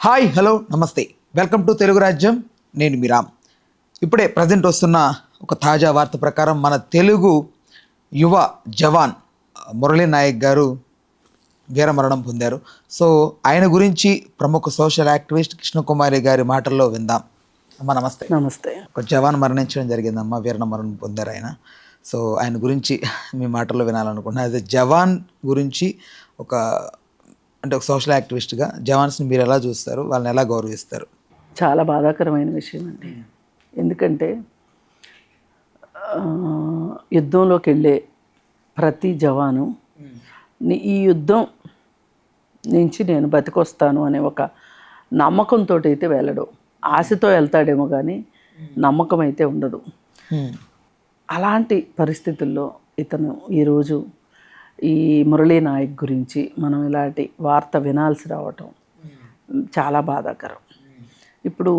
Hi hello నమస్తే, welcome to Telugu రాజ్యం. నేను మీ రామ్. ఇప్పుడే ప్రజెంట్ వస్తున్న ఒక తాజా వార్త ప్రకారం మన తెలుగు యువ జవాన్ మురళీ నాయక్ గారు వీరమరణం పొందారు. సో ఆయన గురించి ప్రముఖ సోషల్ యాక్టివిస్ట్ కృష్ణకుమారి గారి మాటల్లో విందాం. అమ్మ నమస్తే. నమస్తే. ఒక జవాన్ మరణించడం జరిగిందమ్మ, వీరమరణం పొందారు ఆయన. సో ఆయన గురించి మీ మాటల్లో వినాలనుకుంటున్నాను. అదే జవాన్ గురించి ఒక సోషల్ యాక్టివిస్ట్గా జవాన్స్ని మీరు ఎలా చూస్తారు, వాళ్ళని ఎలా గౌరవిస్తారు? చాలా బాధాకరమైన విషయం అండి. ఎందుకంటే యుద్ధంలోకి వెళ్ళే ప్రతి జవాను ఈ యుద్ధం నుంచి నేను బతికొస్తాను అనే ఒక నమ్మకంతో అయితే వెళ్ళడు. ఆశతో వెళ్తాడేమో కానీ నమ్మకం అయితే ఉండదు. అలాంటి పరిస్థితుల్లో ఇతను ఈరోజు ఈ మురళీ నాయక్ గురించి మనం ఇలాంటి వార్త వినాల్సి రావటం చాలా బాధాకరం. ఇప్పుడు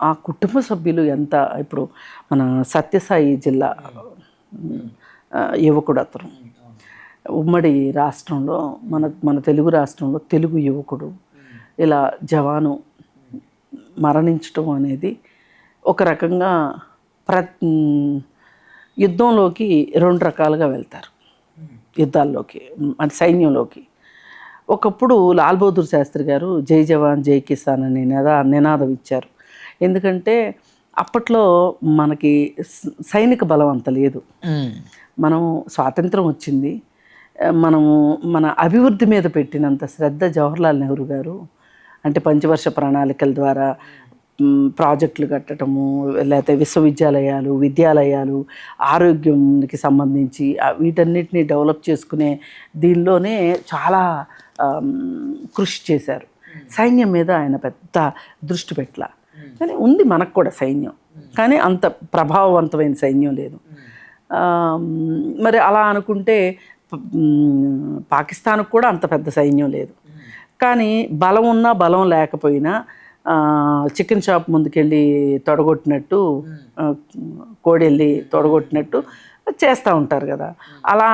ఆ కుటుంబ సభ్యులు ఎంత, ఇప్పుడు మన సత్యసాయి జిల్లా యువకుడు అతను, ఉమ్మడి రాష్ట్రంలో మన తెలుగు రాష్ట్రంలో తెలుగు యువకుడు ఇలా జవాను మరణించటం అనేది ఒక రకంగా యుద్ధంలోకి రెండు రకాలుగా వెళ్తారు. యుద్ధాల్లోకి అంటే సైన్యంలోకి ఒకప్పుడు లాల్ బహదూర్ శాస్త్రి గారు జై జవాన్ జై కిసాన్ అనే నినాదం ఇచ్చారు. ఎందుకంటే అప్పట్లో మనకి సైనిక బలం అంత లేదు. మనం స్వాతంత్రం వచ్చింది, మనము మన అభివృద్ధి మీద పెట్టినంత శ్రద్ధ జవహర్లాల్ నెహ్రూ గారు అంటే పంచవర్ష ప్రణాళికల ద్వారా ప్రాజెక్టులు కట్టడము, లేకపోతే విద్యాలయాలు, ఆరోగ్యంకి సంబంధించి వీటన్నిటిని డెవలప్ చేసుకునే దీనిలోనే చాలా కృషి చేశారు. సైన్యం మీద ఆయన పెద్ద దృష్టి పెట్టలా. కానీ ఉంది మనకు కూడా సైన్యం, కానీ అంత ప్రభావవంతమైన సైన్యం లేదు. మరి అలా అనుకుంటే పాకిస్తాన్కు కూడా అంత పెద్ద సైన్యం లేదు. కానీ బలం ఉన్నా బలం లేకపోయినా చికెన్ షాప్ ముందుకెళ్ళి తొడగొట్టినట్టు, కోడెళ్ళి తొడగొట్టినట్టు చేస్తూ ఉంటారు కదా. అలా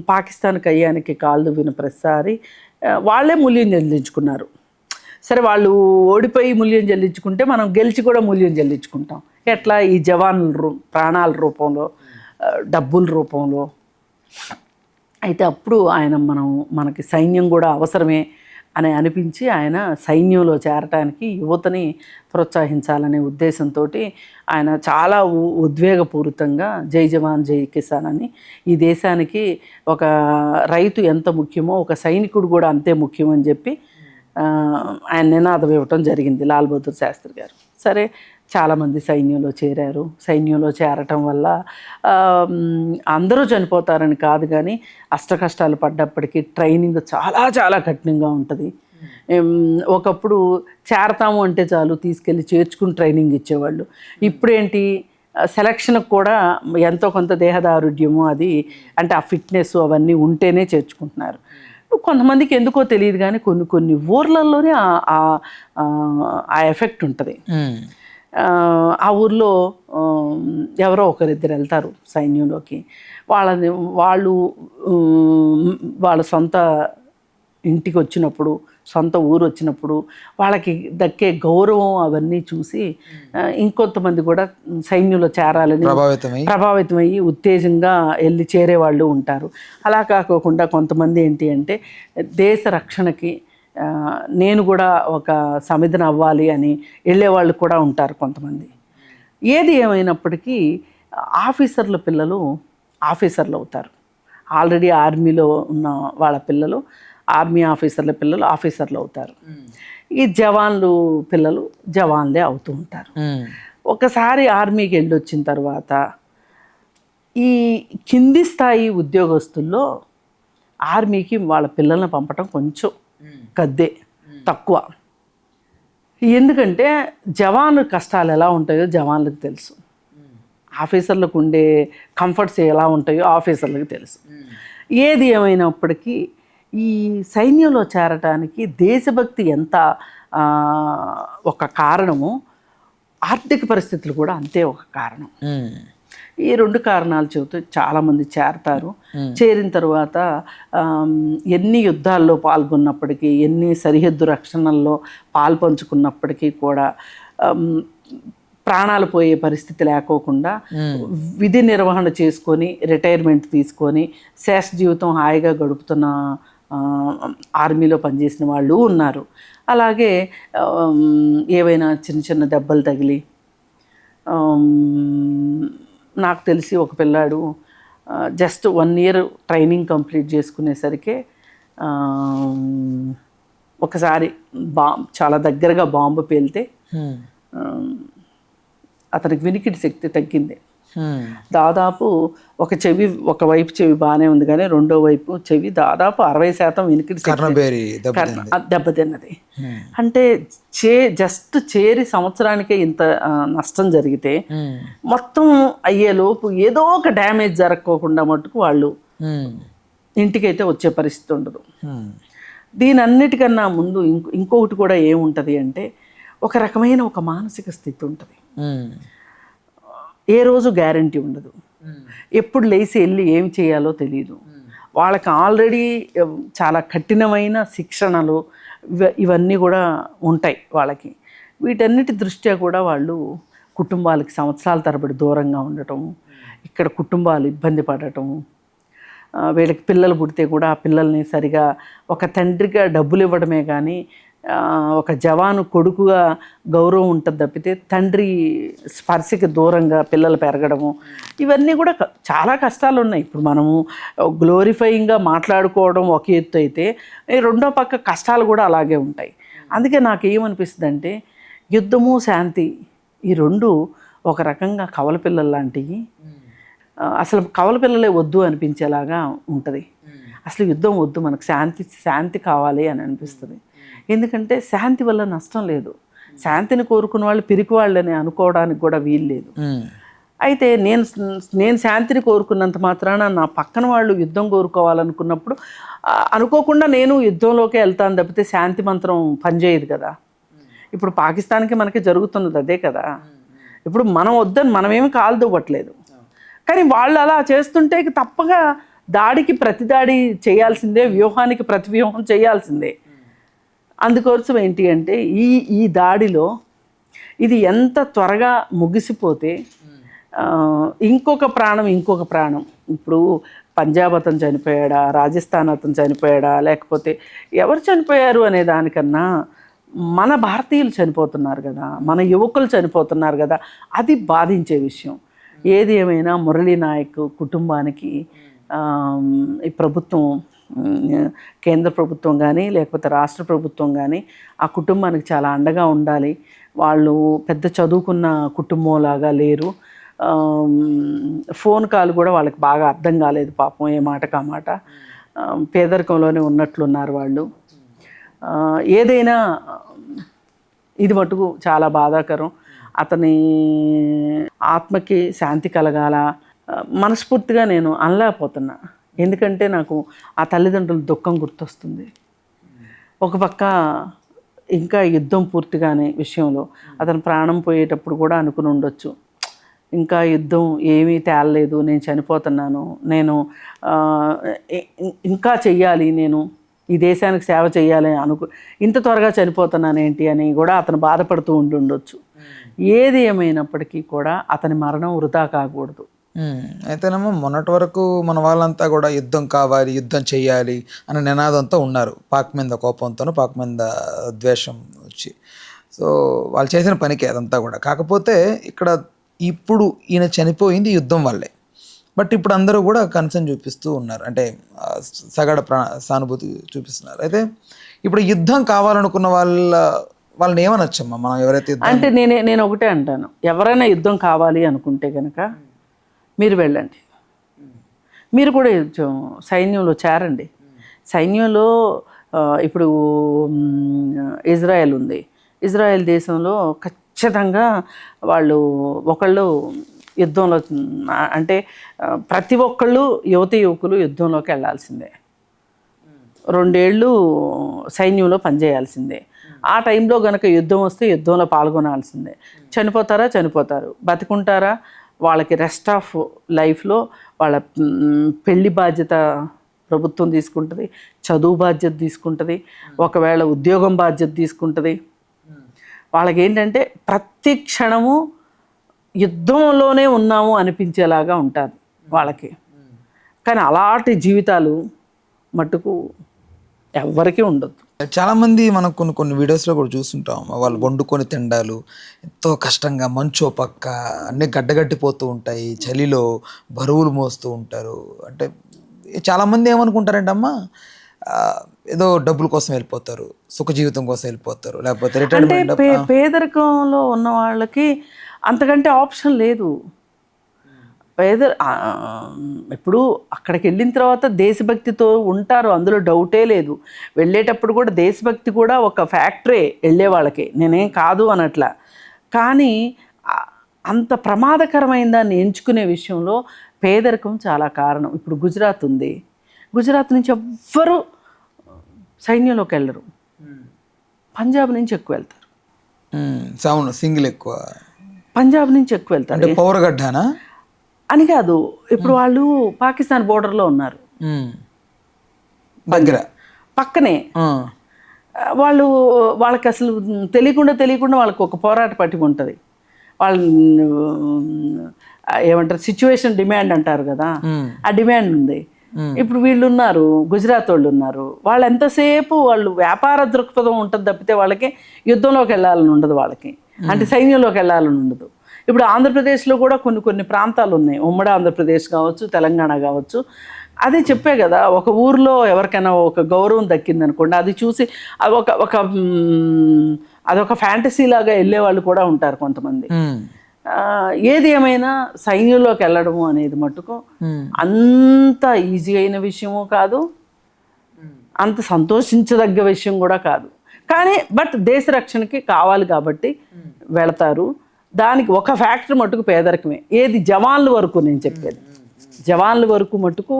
పాకిస్తాన్ కయ్యానికి కాళ్ళు దువ్విన ప్రతిసారి వాళ్ళే మూల్యం చెల్లించుకున్నారు. సరే, వాళ్ళు ఓడిపోయి మూల్యం చెల్లించుకుంటే మనం గెలిచి కూడా మూల్యం చెల్లించుకుంటాం. ఎట్లా? ఈ జవాన్ల ప్రాణాల రూపంలో, డబ్బుల రూపంలో. అయితే అప్పుడు మనకి సైన్యం కూడా అవసరమే అని అనిపించి ఆయన సైన్యంలో చేరటానికి యువతని ప్రోత్సహించాలనే ఉద్దేశంతో ఆయన చాలా ఉద్వేగపూరితంగా జై జవాన్ జై కిసాన్ అని, ఈ దేశానికి ఒక రైతు ఎంత ముఖ్యమో ఒక సైనికుడు కూడా అంతే ముఖ్యమని చెప్పి ఆయన నినాదం ఇవ్వటం జరిగింది లాల్ బహదూర్ శాస్త్రి గారు. సరే, చాలామంది సైన్యంలో చేరారు. సైన్యంలో చేరటం వల్ల అందరూ చనిపోతారని కాదు, కానీ అష్టకష్టాలు పడ్డప్పటికీ ట్రైనింగ్ చాలా చాలా కఠినంగా ఉంటుంది. ఒకప్పుడు చేరతాము అంటే చాలు తీసుకెళ్ళి చేర్చుకుని ట్రైనింగ్ ఇచ్చేవాళ్ళు. ఇప్పుడేంటి, సెలక్షన్కి కూడా ఎంతో కొంత దేహదారుఢ్యము అది అంటే ఆ ఫిట్నెస్ అవన్నీ ఉంటేనే చేర్చుకుంటున్నారు. కొంతమందికి ఎందుకో తెలియదు కానీ కొన్ని ఊర్లలోనే ఆ ఎఫెక్ట్ ఉంటుంది. ఆ ఊర్లో ఎవరో ఒకరిద్దరు వెళ్తారు సైన్యంలోకి. వాళ్ళు వాళ్ళ సొంత ఇంటికి వచ్చినప్పుడు, సొంత ఊరు వచ్చినప్పుడు వాళ్ళకి దక్కే గౌరవం అవన్నీ చూసి ఇంకొంతమంది కూడా సైన్యంలో చేరాలని ప్రభావితమయ్యి ఉత్తేజంగా వెళ్ళి చేరేవాళ్ళు ఉంటారు. అలా కాకోకుండా కొంతమంది ఏంటి అంటే దేశ రక్షణకి నేను కూడా ఒక సమిధన అవ్వాలి అని వెళ్ళేవాళ్ళు కూడా ఉంటారు కొంతమంది. ఏది ఏమైనప్పటికీ ఆఫీసర్ల పిల్లలు ఆఫీసర్లు అవుతారు. ఆల్రెడీ ఆర్మీలో ఉన్న వాళ్ళ పిల్లలు, ఆర్మీ ఆఫీసర్ల పిల్లలు ఆఫీసర్లు అవుతారు. ఈ జవాన్లు పిల్లలు జవాన్లే అవుతూ ఉంటారు. ఒకసారి ఆర్మీకి వెళ్ళి వచ్చిన తర్వాత ఈ కింది స్థాయి ఉద్యోగస్తుల్లో ఆర్మీకి వాళ్ళ పిల్లల్ని పంపటం కొంచెం కద్దే, తక్కువ. ఎందుకంటే జవాన్ల కష్టాలు ఎలా ఉంటాయో జవాన్లకు తెలుసు, ఆఫీసర్లకు ఉండే కంఫర్ట్స్ ఎలా ఉంటాయో ఆఫీసర్లకు తెలుసు. ఏది ఏమైనప్పటికీ ఈ సైన్యంలో చేరటానికి దేశభక్తి ఎంత ఒక కారణము, ఆర్థిక పరిస్థితులు కూడా అంతే ఒక కారణం. ఈ 2 కారణాలు చెబుతూ చాలామంది చేరతారు. చేరిన తర్వాత ఎన్ని యుద్ధాల్లో పాల్గొన్నప్పటికీ, ఎన్ని సరిహద్దు రక్షణల్లో పాల్పంచుకున్నప్పటికీ కూడా ప్రాణాలు పోయే పరిస్థితి లేకోకుండా విధి నిర్వహణ చేసుకొని రిటైర్మెంట్ తీసుకొని శేష జీవితం హాయిగా గడుపుతున్న ఆర్మీలో పనిచేసిన వాళ్ళు ఉన్నారు. అలాగే ఏవైనా చిన్న చిన్న దెబ్బలు తగిలి, నాకు తెలిసి ఒక పిల్లాడు జస్ట్ 1 year ట్రైనింగ్ కంప్లీట్ చేసుకునేసరికి ఒకసారి చాలా దగ్గరగా బాంబు పేలితే అతనికి వినికిడి శక్తి తగ్గింది. దాదాపు ఒకవైపు చెవి బాగానే ఉంది, కానీ రెండో వైపు చెవి దాదాపు 60% వినికిడి దెబ్బతిన్నది. అంటే జస్ట్ చేరి సంవత్సరానికే ఇంత నష్టం జరిగితే మొత్తం అయ్యేలోపు ఏదో ఒక డ్యామేజ్ జరగకోకుండా మటుకు వాళ్ళు ఇంటికైతే వచ్చే పరిస్థితి ఉండదు. దీనన్నిటికన్నా ముందు ఇంకొకటి కూడా ఏముంటుంది అంటే, ఒక రకమైన ఒక మానసిక స్థితి ఉంటుంది. ఏ రోజు గ్యారంటీ ఉండదు, ఎప్పుడు లేచి వెళ్ళి ఏమి చేయాలో తెలియదు. వాళ్ళకి ఆల్రెడీ చాలా కఠినమైన శిక్షణలు ఇవన్నీ కూడా ఉంటాయి వాళ్ళకి. వీటన్నిటి దృష్ట్యా కూడా వాళ్ళు కుటుంబాలకి సంవత్సరాల తరబడి దూరంగా ఉండటం, ఇక్కడ కుటుంబాలు ఇబ్బంది పడటం, వీళ్ళకి పిల్లలు పుడితే కూడా ఆ పిల్లల్ని సరిగా ఒక తండ్రిగా డబ్బులు ఇవ్వడమే కానీ ఒక జవాను కొడుకుగా గౌరవం ఉంటుంది తప్పితే తండ్రి స్పర్శకి దూరంగా పిల్లలు పెరగడము, ఇవన్నీ కూడా చాలా కష్టాలు ఉన్నాయి. ఇప్పుడు మనము గ్లోరిఫైయింగ్గా మాట్లాడుకోవడం ఒక ఎత్తు అయితే, రెండో పక్క కష్టాలు కూడా అలాగే ఉంటాయి. అందుకే నాకు ఏమనిపిస్తుంది అంటే, యుద్ధము శాంతి ఈ 2 ఒక రకంగా కవల పిల్లలు లాంటివి. అసలు కవల పిల్లలే వద్దు అనిపించేలాగా ఉంటుంది. అసలు యుద్ధం వద్దు, మనకు శాంతి కావాలి అని అనిపిస్తుంది. ఎందుకంటే శాంతి వల్ల నష్టం లేదు. శాంతిని కోరుకున్న వాళ్ళు పిరికి వాళ్ళని అనుకోవడానికి కూడా వీలు లేదు. అయితే నేను శాంతిని కోరుకున్నంత మాత్రాన నా పక్కన వాళ్ళు యుద్ధం కోరుకోవాలనుకున్నప్పుడు అనుకోకుండా నేను యుద్ధంలోకి వెళ్తాను తప్పితే శాంతి మంత్రం పనిచేయదు కదా. ఇప్పుడు పాకిస్తాన్కి మనకి జరుగుతున్నది అదే కదా. ఇప్పుడు మనం వద్దని మనమేమి కాలుదవ్వట్లేదు, కానీ వాళ్ళు అలా చేస్తుంటే తప్పగా దాడికి ప్రతిదాడి చేయాల్సిందే, వ్యూహానికి ప్రతి వ్యూహం చేయాల్సిందే. అందుకోసం ఏంటి అంటే ఈ దాడిలో ఇది ఎంత త్వరగా ముగిసిపోతే ఇంకొక ప్రాణం ఇప్పుడు పంజాబ్ అతను చనిపోయాడా, రాజస్థాన్ అతను చనిపోయాడా, లేకపోతే ఎవరు చనిపోయారు అనే దానికన్నా మన భారతీయులు చనిపోతున్నారు కదా, మన యువకులు చనిపోతున్నారు కదా, అది బాధించే విషయం. ఏది ఏమైనా మురళీ నాయక్ కుటుంబానికి ఈ ప్రభుత్వం, కేంద్ర ప్రభుత్వం కానీ లేకపోతే రాష్ట్ర ప్రభుత్వం కానీ ఆ కుటుంబానికి చాలా అండగా ఉండాలి. వాళ్ళు పెద్ద చదువుకున్న కుటుంబంలాగా లేరు. ఫోన్ కాల్ కూడా వాళ్ళకి బాగా అర్థం కాలేదు పాపం, ఏ మాటకు ఆ మాట. పేదరికంలోనే ఉన్నట్లున్నారు వాళ్ళు. ఏదైనా ఇది మటుకు చాలా బాధాకరం. అతని ఆత్మకి శాంతి కలగాల మనస్ఫూర్తిగా నేను అనలేకపోతున్నా. ఎందుకంటే నాకు ఆ తల్లిదండ్రుల దుఃఖం గుర్తొస్తుంది. ఒక పక్క ఇంకా యుద్ధం పూర్తిగానే విషయంలో అతను ప్రాణం పోయేటప్పుడు కూడా అనుకుని ఉండొచ్చు, ఇంకా యుద్ధం ఏమీ తేలలేదు, నేను చనిపోతున్నాను, నేను ఇంకా చెయ్యాలి, నేను ఈ దేశానికి సేవ చేయాలి ఇంత త్వరగా చనిపోతున్నానేంటి అని కూడా అతను బాధపడుతూ ఉండొచ్చు. ఏది ఏమైనప్పటికీ కూడా అతని మరణం వృధా కాకూడదు. అయితేనేమో మొన్నటి వరకు మన వాళ్ళంతా కూడా యుద్ధం కావాలి, యుద్ధం చెయ్యాలి అనే నినాదంతో ఉన్నారు. పాక్ మీద కోపంతో, పాక్ మీద ద్వేషం వచ్చి, సో వాళ్ళు చేసిన పనికి అదంతా కూడా. కాకపోతే ఇక్కడ ఇప్పుడు ఈయన చనిపోయింది యుద్ధం వల్లే. బట్ ఇప్పుడు అందరూ కూడా కన్సర్న్ చూపిస్తూ ఉన్నారు, అంటే సగడ సానుభూతి చూపిస్తున్నారు. అయితే ఇప్పుడు యుద్ధం కావాలనుకున్న వాళ్ళని ఏమనొచ్చమ్మా మనం? ఎవరైతే అంటే నేను ఒకటే అంటాను, ఎవరైనా యుద్ధం కావాలి అనుకుంటే కనుక మీరు వెళ్ళండి, మీరు కూడా సైన్యంలో చేరండి. సైన్యంలో ఇప్పుడు ఇజ్రాయెల్ ఉంది, ఇజ్రాయెల్ దేశంలో ఖచ్చితంగా వాళ్ళు ఒకళ్ళు యుద్ధంలో, అంటే ప్రతి ఒక్కళ్ళు యువకులు యుద్ధంలోకి వెళ్ళాల్సిందే, 2 ఏళ్ళు సైన్యంలో పనిచేయాల్సిందే. ఆ టైంలో కనుక యుద్ధం వస్తే యుద్ధంలో పాల్గొనాల్సిందే. చనిపోతారు, బతికుంటారా వాళ్ళకి రెస్ట్ ఆఫ్ లైఫ్లో వాళ్ళ పెళ్లి బాధ్యత ప్రభుత్వం తీసుకుంటుంది, చదువు బాధ్యత తీసుకుంటుంది, ఒకవేళ ఉద్యోగం బాధ్యత తీసుకుంటుంది. వాళ్ళకి ఏంటంటే ప్రతి క్షణము యుద్ధంలోనే ఉన్నాము అనిపించేలాగా ఉంటుంది వాళ్ళకి. కానీ అలాంటి జీవితాలు మట్టుకు ఎవ్వరికీ ఉండదు. చాలామంది మనం కొన్ని వీడియోస్లో కూడా చూస్తుంటాం, వాళ్ళు వండుకొని తిండాలు ఎంతో కష్టంగా, మంచో పక్క అన్నీ గడ్డగట్టిపోతూ ఉంటాయి, చలిలో బరువులు మోస్తూ ఉంటారు. అంటే చాలామంది ఏమనుకుంటారంటే అమ్మ ఏదో డబ్బుల కోసం వెళ్ళిపోతారు, సుఖ జీవితం కోసం వెళ్ళిపోతారు, లేకపోతే అంటే రిటైర్మెంట్. పేదరికంలో ఉన్న వాళ్ళకి అంతకంటే ఆప్షన్ లేదు. ఇప్పుడు అక్కడికి వెళ్ళిన తర్వాత దేశభక్తితో ఉంటారు, అందులో డౌటే లేదు. వెళ్ళేటప్పుడు కూడా దేశభక్తి కూడా ఒక ఫ్యాక్టరే వెళ్ళే వాళ్ళకి, నేనేం కాదు అనట్లా. కానీ అంత ప్రమాదకరమైన దాన్ని ఎంచుకునే విషయంలో పేదరికం చాలా కారణం. ఇప్పుడు గుజరాత్ ఉంది, గుజరాత్ నుంచి ఎవ్వరూ సైన్యంలోకి వెళ్ళరు, పంజాబ్ నుంచి ఎక్కువ వెళ్తారు. సౌండ్ సింగిల్ ఎక్కువ, పంజాబ్ నుంచి ఎక్కువ వెళ్తారు. అంటే పౌరగడ్డనా అని కాదు, ఇప్పుడు వాళ్ళు పాకిస్తాన్ బోర్డర్లో ఉన్నారు, దగ్గర పక్కనే. వాళ్ళకి అసలు తెలియకుండా వాళ్ళకి ఒక పోరాట పట్టిక ఉంటుంది. వాళ్ళు ఏమంటారు, సిచ్యువేషన్ డిమాండ్ అంటారు కదా, ఆ డిమాండ్ ఉంది. ఇప్పుడు వీళ్ళు ఉన్నారు, గుజరాత్ వాళ్ళు ఉన్నారు, వాళ్ళు ఎంతసేపు వాళ్ళు వ్యాపార దృక్పథం ఉంటుంది తప్పితే వాళ్ళకి యుద్ధంలోకి వెళ్ళాలని ఉండదు, వాళ్ళకి అంటే సైన్యంలోకి వెళ్ళాలని ఉండదు. ఇప్పుడు ఆంధ్రప్రదేశ్లో కూడా కొన్ని ప్రాంతాలు ఉన్నాయి, ఉమ్మడి ఆంధ్రప్రదేశ్ కావచ్చు, తెలంగాణ కావచ్చు. అదే చెప్పే కదా, ఒక ఊర్లో ఎవరికైనా ఒక గౌరవం దక్కిందనుకోండి, అది చూసి అదొక ఫ్యాంటసీ లాగా వెళ్ళే వాళ్ళు కూడా ఉంటారు కొంతమంది. ఏది ఏమైనా సైన్యంలోకి వెళ్ళడము అనేది మటుకు అంత ఈజీ అయిన విషయము కాదు, అంత సంతోషించదగ్గ విషయం కూడా కాదు. కానీ బట్ దేశ రక్షణకి కావాలి కాబట్టి వెళతారు. దానికి ఒక ఫ్యాక్టర్ మటుకు పేదరికమే. ఏది జవాన్ల వరకు నేను చెప్పేది, జవాన్ల వరకు మటుకు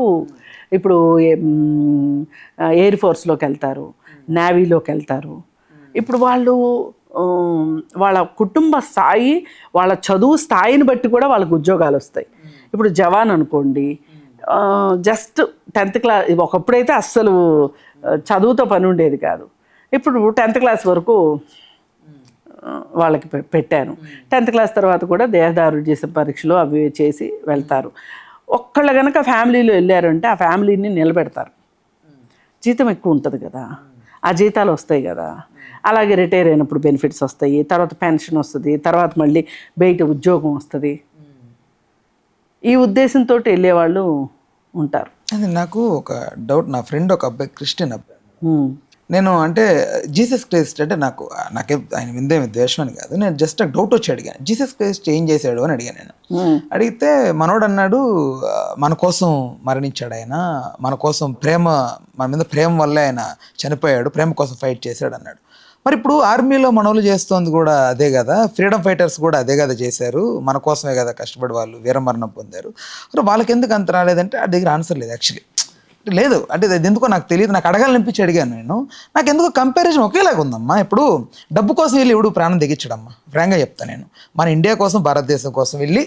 ఇప్పుడు ఎయిర్ ఫోర్స్లోకి వెళ్తారు, నేవీలోకి వెళ్తారు. ఇప్పుడు వాళ్ళు వాళ్ళ కుటుంబ స్థాయి, వాళ్ళ చదువు స్థాయిని బట్టి కూడా వాళ్ళకు ఉద్యోగాలు వస్తాయి. ఇప్పుడు జవాన్ అనుకోండి, జస్ట్ 10th క్లాస్, ఒకప్పుడైతే అస్సలు చదువుతో పని ఉండేది కాదు. ఇప్పుడు 10th క్లాస్ వరకు వాళ్ళకి పెట్టాను. 10th క్లాస్ తర్వాత కూడా దేహదారుఢ్య పరీక్షలు అవి చేసి వెళ్తారు. ఒక్కళ్ళు కనుక ఫ్యామిలీలో వెళ్ళారంటే ఆ ఫ్యామిలీని నిలబెడతారు. జీతం ఎక్కువ ఉంటుంది కదా, ఆ జీతాలు వస్తాయి కదా, అలాగే రిటైర్ అయినప్పుడు బెనిఫిట్స్ వస్తాయి, తర్వాత పెన్షన్ వస్తుంది, తర్వాత మళ్ళీ బయట ఉద్యోగం వస్తుంది. ఈ ఉద్దేశంతో వెళ్ళేవాళ్ళు ఉంటారు. అది నాకు ఒక డౌట్, నా ఫ్రెండ్ ఒక అబ్బాయి క్రిస్టియన్ అబ్బాయి, నేను అంటే జీసస్ క్రైస్ట్ అంటే నాకే ఆయన విందేమి ద్వేషం అని కాదు, నేను జస్ట్ డౌట్ వచ్చి అడిగాను, జీసస్ క్రైస్ట్ ఏం చేశాడు అని అడిగాను నేను. అడిగితే మనోడు అన్నాడు, మన కోసం మరణించాడు ఆయన, మన కోసం మన మీద ప్రేమ వల్లే ఆయన చనిపోయాడు, ప్రేమ కోసం ఫైట్ చేశాడు అన్నాడు. మరి ఇప్పుడు ఆర్మీలో మనోళ్ళు చేస్తోంది కూడా అదే కదా, ఫ్రీడమ్ ఫైటర్స్ కూడా అదే కదా చేశారు, మన కోసమే కదా కష్టపడి వాళ్ళు వీరమరణం పొందారు. వాళ్ళకి ఎందుకు అంత రాలేదంటే ఆ దగ్గర ఆన్సర్ లేదు యాక్చువల్లీ. లేదు అంటే అది ఎందుకో నాకు తెలియదు, నాకు అడగాలనిపించి అడిగాను నేను. నాకు ఎందుకో కంపారిజన్ ఒకేలాగా ఉందమ్మా. ఇప్పుడు డబ్బు కోసం వెళ్ళి ఎవడు ప్రాణం తెగించడమ్మా, ఫ్రాంక్గా చెప్తాను నేను. మన ఇండియా కోసం, భారతదేశం కోసం వెళ్ళి,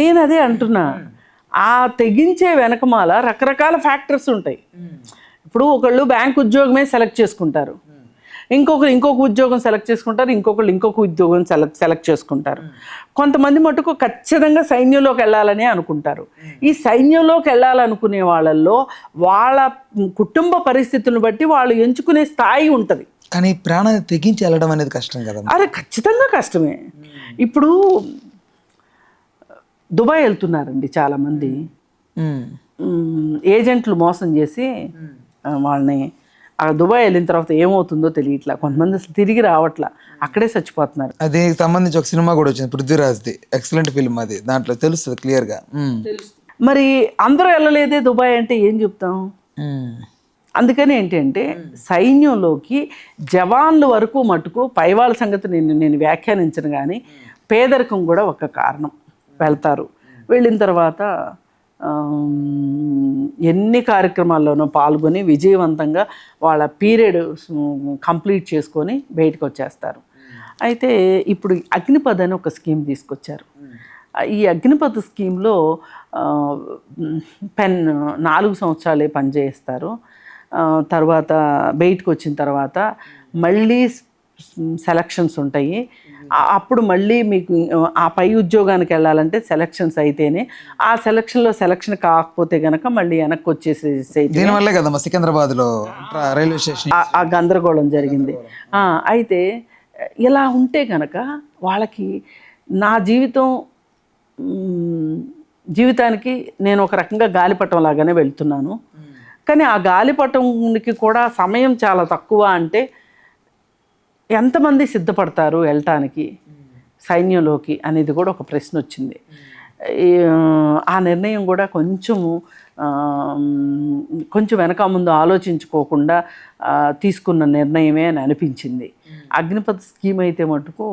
నేను అదే అంటున్నా, ఆ తెగించే వెనకమాల రకరకాల ఫ్యాక్టర్స్ ఉంటాయి. ఇప్పుడు ఒకళ్ళు బ్యాంక్ ఉద్యోగమే సెలెక్ట్ చేసుకుంటారు, ఇంకొక ఉద్యోగం సెలెక్ట్ చేసుకుంటారు, ఇంకొక ఉద్యోగం సెలెక్ట్ చేసుకుంటారు. కొంతమంది మటుకు ఖచ్చితంగా సైన్యంలోకి వెళ్ళాలని అనుకుంటారు. ఈ సైన్యంలోకి వెళ్ళాలనుకునే వాళ్ళల్లో వాళ్ళ కుటుంబ పరిస్థితులను బట్టి వాళ్ళు ఎంచుకునే స్థాయి ఉంటుంది. కానీ ప్రాణాన్ని తెగించి వెళ్ళడం అనేది కష్టం కదా. అదే ఖచ్చితంగా కష్టమే. ఇప్పుడు దుబాయ్ వెళ్తున్నారండి చాలామంది, ఏజెంట్లు మోసం చేసి వాళ్ళని, ఆ దుబాయ్ వెళ్ళిన తర్వాత ఏమవుతుందో తెలియట్లా, కొంతమంది అసలు తిరిగి రావట్లా, అక్కడే చచ్చిపోతున్నారు. దీనికి సంబంధించి ఒక సినిమా కూడా వచ్చింది, పృథ్వీరాజ్ది, ఎక్సలెంట్ ఫిల్మ్ అది, దాంట్లో తెలుస్తుంది క్లియర్గా. మరి అందరూ వెళ్ళలేదే దుబాయ్ అంటే ఏం చెప్తాం? అందుకని ఏంటంటే సైన్యంలోకి జవాన్ల వరకు మటుకు పై వాళ్ళ సంగతి నేను వ్యాఖ్యానించను, కానీ పేదరికం కూడా ఒక కారణం. వెళ్తారు, వెళ్ళిన తర్వాత ఎన్ని కార్యక్రమాల్లోనూ పాల్గొని విజయవంతంగా వాళ్ళ పీరియడ్ కంప్లీట్ చేసుకొని బయటకు వచ్చేస్తారు. అయితే ఇప్పుడు అగ్నిపథ్ అని ఒక స్కీమ్ తీసుకొచ్చారు. ఈ అగ్నిపథ్ స్కీమ్లో పెన్ 4 సంవత్సరాలే పనిచేస్తారు. తర్వాత బయటకు వచ్చిన తర్వాత మళ్ళీ సెలక్షన్స్ ఉంటాయి. అప్పుడు మళ్ళీ మీకు ఆ పై ఉద్యోగానికి వెళ్ళాలంటే సెలక్షన్స్ అయితేనే, ఆ సెలక్షన్లో సెలక్షన్ కాకపోతే కనుక మళ్ళీ వెనక్కి వచ్చేసేసి దీనివల్లే కదా సికింద్రాబాద్లో రైల్వే స్టేషన్ ఆ గందరగోళం జరిగింది. అయితే ఇలా ఉంటే కనుక వాళ్ళకి నా జీవితానికి నేను ఒక రకంగా గాలిపటం లాగానే వెళ్తున్నాను. కానీ ఆ గాలిపటంకి కూడా సమయం చాలా తక్కువ. అంటే ఎంతమంది సిద్ధపడతారు వెళ్ళటానికి సైన్యంలోకి అనేది కూడా ఒక ప్రశ్న వచ్చింది. ఆ నిర్ణయం కూడా కొంచెం వెనక ముందు ఆలోచించుకోకుండా తీసుకున్న నిర్ణయమే అని అనిపించింది. అగ్నిపథ్ స్కీమ్ అయితే మటుకు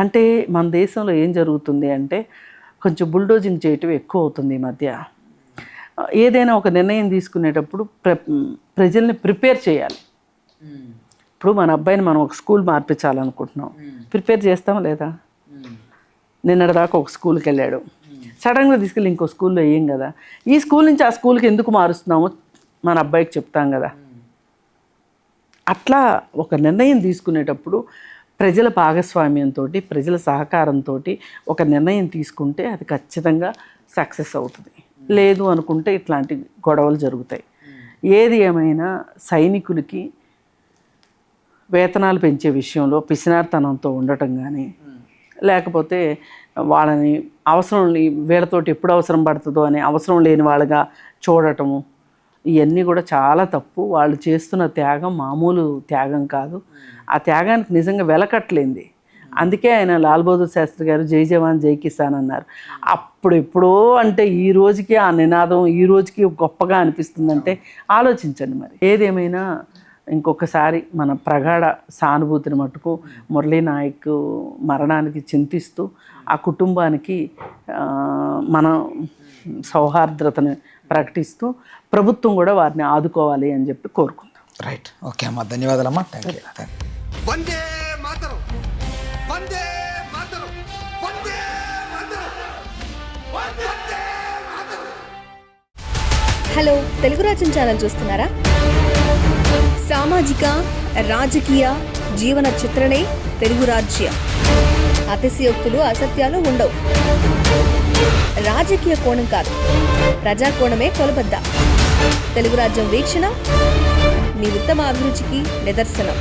అంటే మన దేశంలో ఏం జరుగుతుంది అంటే కొంచెం బుల్డోజింగ్ చేయటం ఎక్కువ అవుతుంది ఈ మధ్య. ఏదైనా ఒక నిర్ణయం తీసుకునేటప్పుడు ప్రజల్ని ప్రిపేర్ చేయాలి. ఇప్పుడు మన అబ్బాయిని మనం ఒక స్కూల్ మార్పించాలనుకుంటున్నాం, ప్రిపేర్ చేస్తాం లేదా? నిన్నటిదాకా ఒక స్కూల్కి వెళ్ళాడు, సడన్గా తీసుకెళ్ళి ఇంకో స్కూల్లో వేయం కదా. ఈ స్కూల్ నుంచి ఆ స్కూల్కి ఎందుకు మారుస్తున్నామో మన అబ్బాయికి చెప్తాం కదా. అట్లా ఒక నిర్ణయం తీసుకునేటప్పుడు ప్రజల భాగస్వామ్యంతో, ప్రజల సహకారంతో ఒక నిర్ణయం తీసుకుంటే అది ఖచ్చితంగా సక్సెస్ అవుతుంది. లేదు అనుకుంటే ఇట్లాంటి గొడవలు జరుగుతాయి. ఏది ఏమైనా సైనికులకి వేతనాలు పెంచే విషయంలో పిసినార్తనంతో ఉండటం కానీ, లేకపోతే వాళ్ళని వీళ్ళతోటి ఎప్పుడు అవసరం పడుతుందో అని అవసరం లేని వాళ్ళగా చూడటము, ఇవన్నీ కూడా చాలా తప్పు. వాళ్ళు చేస్తున్న త్యాగం మామూలు త్యాగం కాదు. ఆ త్యాగానికి నిజంగా వెలకట్లేంది. అందుకే ఆయన లాల్ బహదూర్ శాస్త్రి గారు జై జవాన్ జై కిసాన్ అన్నారు. అప్పుడు ఎప్పుడో అంటే ఈ రోజుకి ఆ నినాదం ఈ రోజుకి గొప్పగా అనిపిస్తుందంటే ఆలోచించండి. మరి ఏదేమైనా ఇంకొకసారి మన ప్రగాఢ సానుభూతిని మట్టుకు మురళీ నాయక్ మరణానికి చింతిస్తూ ఆ కుటుంబానికి మన సౌహార్ద్రతను ప్రకటిస్తూ ప్రభుత్వం కూడా వారిని ఆదుకోవాలి అని చెప్పి కోరుకుందాం. రైట్, ఓకే అమ్మా, ధన్యవాదాలమ్మా. Thank you. వందే మాతరం, వందే మాతరం, వందే మాతరం, వందే మాతరం. హలో, తెలుగు రాజ్యం ఛానల్ చూస్తున్నారా? సామాజిక రాజకీయ జీవన చిత్రణే తెలుగు రాజ్యం. అతిశయోక్తులు అసత్యాలు ఉండవు. రాజకీయ కోణం కాదు, ప్రజా కోణమే కొలబద్ద. తెలుగు రాజ్యం వీక్షణ మీ ఉత్తమ అభిరుచికి నిదర్శనం.